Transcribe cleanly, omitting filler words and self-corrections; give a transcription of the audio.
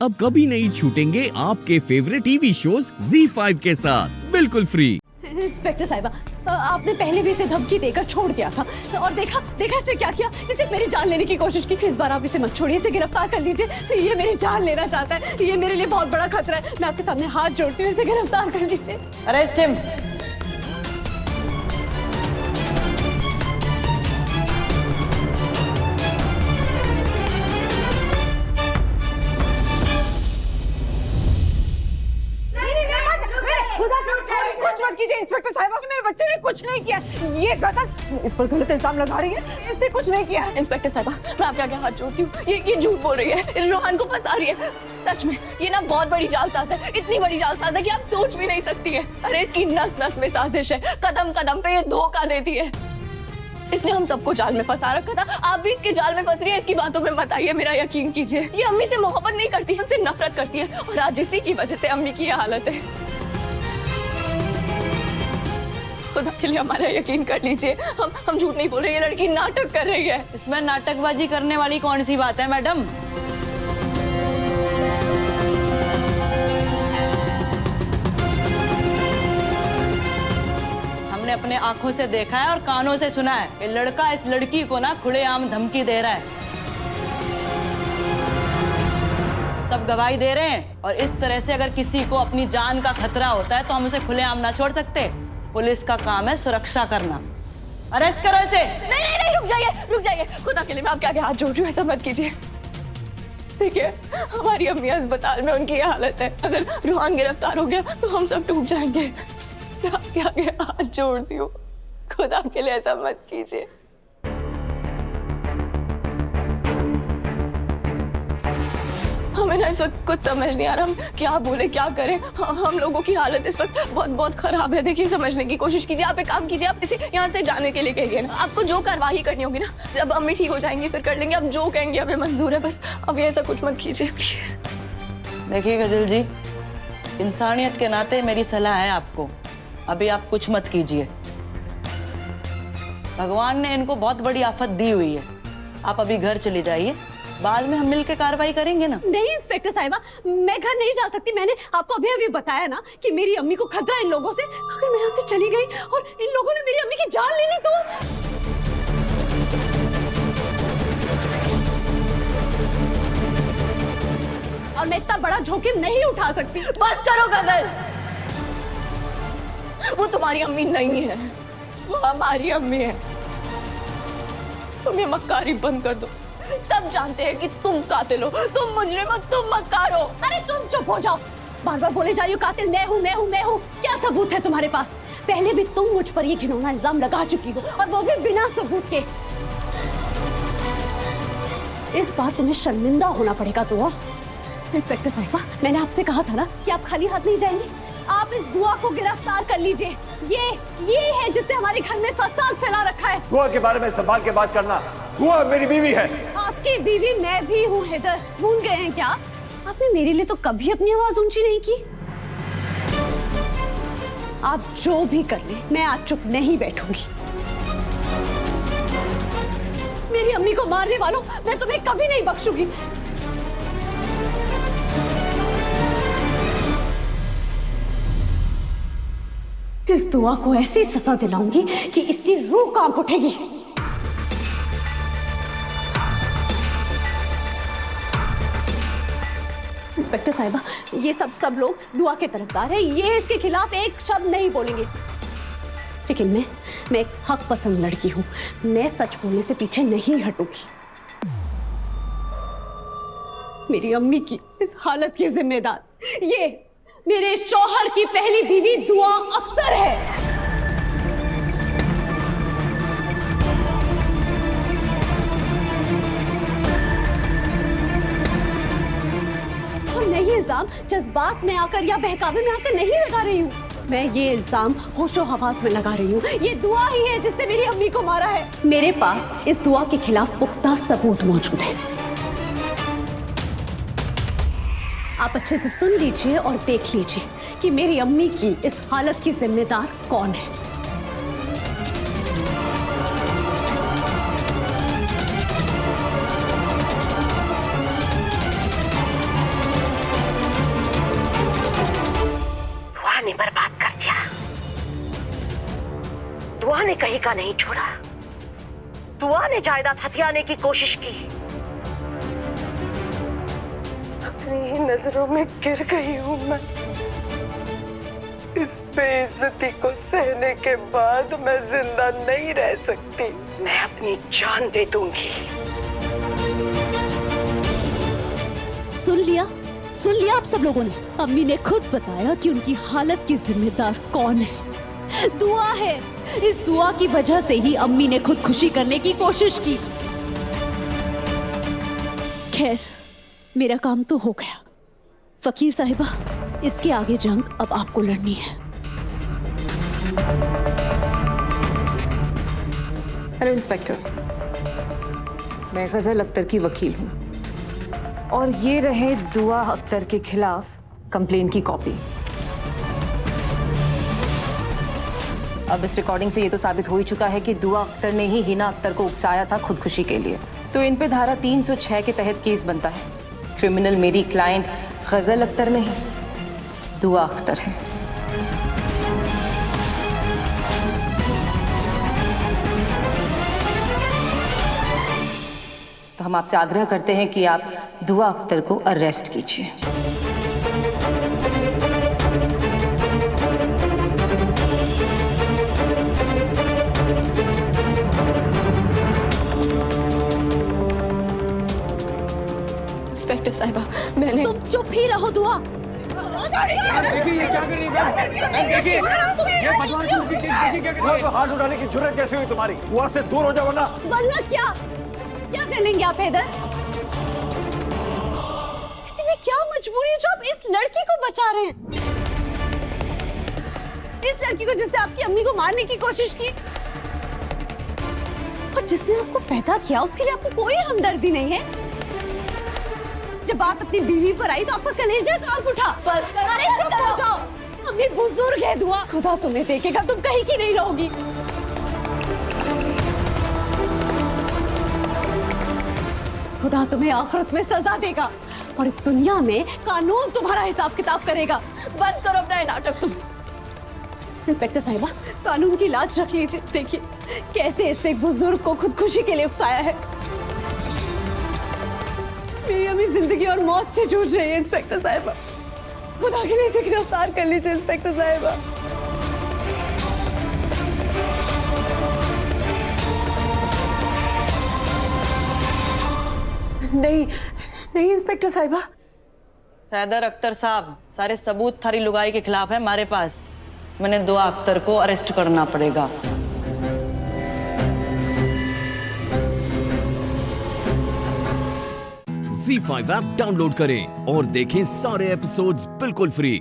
अब कभी नहीं छूटेंगे आपके फेवरेट टीवी शोज ZEE5 के साथ बिल्कुल फ्री। इंस्पेक्टर साहिबा, आपने पहले भी इसे धमकी देकर छोड़ दिया था और देखा इसे क्या किया। इसे मेरी जान लेने की कोशिश की। इस बार आप इसे मत छोड़िए, इसे गिरफ्तार कर लीजिए। ये मेरी जान लेना चाहता है, ये मेरे लिए बहुत बड़ा खतरा है। मैं आपके सामने हाथ जोड़ती हूँ, इसे गिरफ्तार कर लीजिए। Arrest him. कुछ मत कीजिए इंस्पेक्टर साहिबा, मेरे बच्चे ने कुछ नहीं किया। ये गलत, इस पर गलत इल्जाम लगा रही है। इसने कुछ नहीं किया। इंस्पेक्टर साहिबा, मैं आपके आगे हाथ जोड़ती हूँ। ये झूठ बोल रही है, रोहन को फंसा रही है। सच में ये ना बहुत बड़ी जालसाज है, इतनी बड़ी जालसाज है कि आप सोच भी नहीं सकती है। अरे इसकी नस नस में साजिश है, कदम कदम पे ये धोखा देती है। इसने हम सबको जाल में फंसा रखा था। आप भी इसके जाल में फंस रही है। इसकी बातों में मत आइए, मेरा यकीन कीजिए। ये अम्मी से मोहब्बत नहीं करती, हमसे नफरत करती है और आज इसी की वजह से अम्मी की ये हालत है। खुदा के लिए हमारा यकीन कर लीजिए, हम झूठ नहीं बोल रहे। ये लड़की नाटक कर रही है। इसमें नाटकबाजी करने वाली कौन सी बात है मैडम? हमने अपने आंखों से देखा है और कानों से सुना है कि लड़का इस लड़की को ना खुलेआम धमकी दे रहा है। सब गवाही दे रहे हैं और इस तरह से अगर किसी को अपनी जान का खतरा होता है तो हम उसे खुलेआम ना छोड़ सकते। पुलिस का काम है सुरक्षा करना। अरेस्ट करो इसे। नहीं, रुक जाइए। खुदा के लिए मैं आपके आगे हाथ जोड़ रही हूँ, ऐसा मत कीजिए। देखिए, हमारी अम्मी अस्पताल में, उनकी ये हालत है। अगर रोहन गिरफ्तार हो गया तो हम सब टूट जाएंगे। मैं आपके आगे हाथ जोड़ती हूँ, खुदा के लिए ऐसा मत कीजिए। हमें ना इस वक्त कुछ समझ नहीं आ रहा, हम क्या बोले क्या करें। हम लोगों की हालत इस वक्त बहुत बहुत खराब है। देखिए, समझने की कोशिश कीजिए। आप एक काम कीजिए, आप इसे यहाँ से जाने के लिए कहिए ना। आपको जो कार्रवाई करनी होगी ना, जब अम्मी ठीक हो जाएंगी फिर कर लेंगे। आप जो कहेंगे हमें मंजूर है, बस अभी ऐसा कुछ मत कीजिए प्लीज। देखिए गजल जी, इंसानियत के नाते मेरी सलाह है आपको, अभी आप कुछ मत कीजिए। भगवान ने इनको बहुत बड़ी आफत दी हुई है। आप अभी घर चली जाइए, बाद में हम मिलकर कार्रवाई करेंगे ना। नहीं इंस्पेक्टर साहिबा, मैं घर नहीं जा सकती। मैंने आपको अभी बताया ना कि मेरी अम्मी को खतरा है इन लोगों से। अगर मैं यहाँ से चली गई और इन लोगों ने मेरी अम्मी की जान ले ली तो और मैं इतना बड़ा जोखिम नहीं उठा सकती। बस करो गजल, वो तुम्हारी अम्मी नहीं है, वो हमारी अम्मी है। तुम ये मक्कारी बंद कर दो। सब जानते हैं कि तुम कातिल हो, तुम मुजरिम हो, तुम मक्कार हो। अरे तुम चुप हो जाओ, बार बार बोले जा रही हो कातिल मैं हूँ। क्या सबूत है तुम्हारे पास? पहले भी तुम मुझ पर ये घिनौना इल्जाम लगा चुकी हो और वो भी बिना सबूत के। इस बार तुम्हें शर्मिंदा होना पड़ेगा दुआ। इंस्पेक्टर साहिबा, मैंने आपसे कहा था ना कि आप खाली हाथ नहीं जाएंगे। आप इस दुआ को गिरफ्तार कर लीजिए। ये है जिसने हमारे घर में फसाद फैला रखा है। दुआ के बारे में संभाल के बात करना। दुआ मेरी बीवी है। आपकी बीवी मैं भी हूँ हैदर, भूल गए हैं क्या? आपने मेरे लिए तो कभी अपनी आवाज ऊंची नहीं की। आप जो भी कर ले, मैं आज चुप नहीं बैठूंगी। मेरी अम्मी को मारने वालों, मैं तुम्हें कभी नहीं बख्शूंगी। इस दुआ को ऐसी सजा दिलाऊंगी कि इसकी रूह कांप उठेगी। इंस्पेक्टर साहिबा, ये सब लोग दुआ के तरफदार है। ये इसके खिलाफ एक शब्द नहीं बोलेंगे। लेकिन मैं एक हक पसंद लड़की हूं, मैं सच बोलने से पीछे नहीं हटूंगी। मेरी अम्मी की इस हालत की जिम्मेदार ये मेरे शौहर की पहली बीवी दुआ अख्तर है। और मैं ये इल्जाम जज्बात में आकर या बहकावे में आकर नहीं लगा रही हूँ। मैं ये इल्जाम होशो हवास में लगा रही हूँ। ये दुआ ही है जिसने मेरी अम्मी को मारा है। मेरे पास इस दुआ के खिलाफ पुख्ता सबूत मौजूद है। आप अच्छे से सुन लीजिए और देख लीजिए कि मेरी अम्मी की इस हालत की जिम्मेदार कौन है। कहीं का नहीं छोड़ा। दुआ ने जायदाद हथियाने की कोशिश की, अपनी ही नजरों में गिर गई हूं मैं। इस बेइज्जती को सहने के बाद मैं जिंदा नहीं रह सकती। मैं अपनी जान दे दूंगी। सुन लिया आप सब लोगों ने। अम्मी ने खुद बताया कि उनकी हालत की जिम्मेदार कौन है। दुआ है। इस दुआ की वजह से ही अम्मी ने खुदकुशी करने की कोशिश की। खैर, मेरा काम तो हो गया। फकीर साहिबा, इसके आगे जंग अब आपको लड़नी है। हेलो इंस्पेक्टर, मैं गजल अख्तर की वकील हूँ और ये रहे दुआ अख्तर के खिलाफ कंप्लेन की कॉपी। अब इस रिकॉर्डिंग से ये तो साबित हो ही चुका है कि दुआ अख्तर ने ही हिना अख्तर को उकसाया था खुदकुशी के लिए। तो इन पे धारा 306 के तहत केस बनता है। क्रिमिनल मेरी क्लाइंट गजल अख्तर नहीं, दुआ अख्तर है। तो हम आपसे आग्रह करते हैं कि आप दुआ अख्तर को अरेस्ट कीजिए। इंस्पेक्टर साहिबा, मैंने तुम चुप ही रहो दुआ। हाथ उठाने की जुर्रत कैसे हुई तुम्हारी? दुआ से दूर हो जाओ वरना क्या कर लेंगे आप इधर? इसमें क्या मजबूरी है जो आप इस लड़की को बचा रहे हैं? इस लड़की को जिसने आपकी अम्मी को मारने की कोशिश की और जिसने आपको पैदा किया, उसके लिए आपको कोई हमदर्दी नहीं है। जब बात अपनी बीवी पर आई तो आपका कलेजा कांप उठा। अरे चुप हो जाओ, अम्मी बुजुर्ग है दुआ, खुदा तुम्हें देखेगा, तुम कहीं की नहीं रहोगी। खुदा तुम्हें आखिरत में सजा देगा और इस दुनिया में कानून तुम्हारा हिसाब किताब करेगा। बंद करो अपना ये नाटक तुम। इंस्पेक्टर साहिबा, कानून की लाज रख लीजिए। देखिए कैसे इससे एक बुजुर्ग को खुदकुशी के लिए उकसाया है। मेरी अम्मी जिंदगी और मौत से जूझ रही है इंस्पेक्टर साहिबा। खुदा के लिए इसे गिरफ्तार कर लीजिए इंस्पेक्टर साहिबा। नहीं इंस्पेक्टर साहिबा। हैदर अख्तर साहब, सारे सबूत थारी लुगाई के खिलाफ है हमारे पास। मैंने दुआ अख्तर को अरेस्ट करना पड़ेगा। Z5 ऐप डाउनलोड करें और देखें सारे एपिसोड्स बिल्कुल फ्री।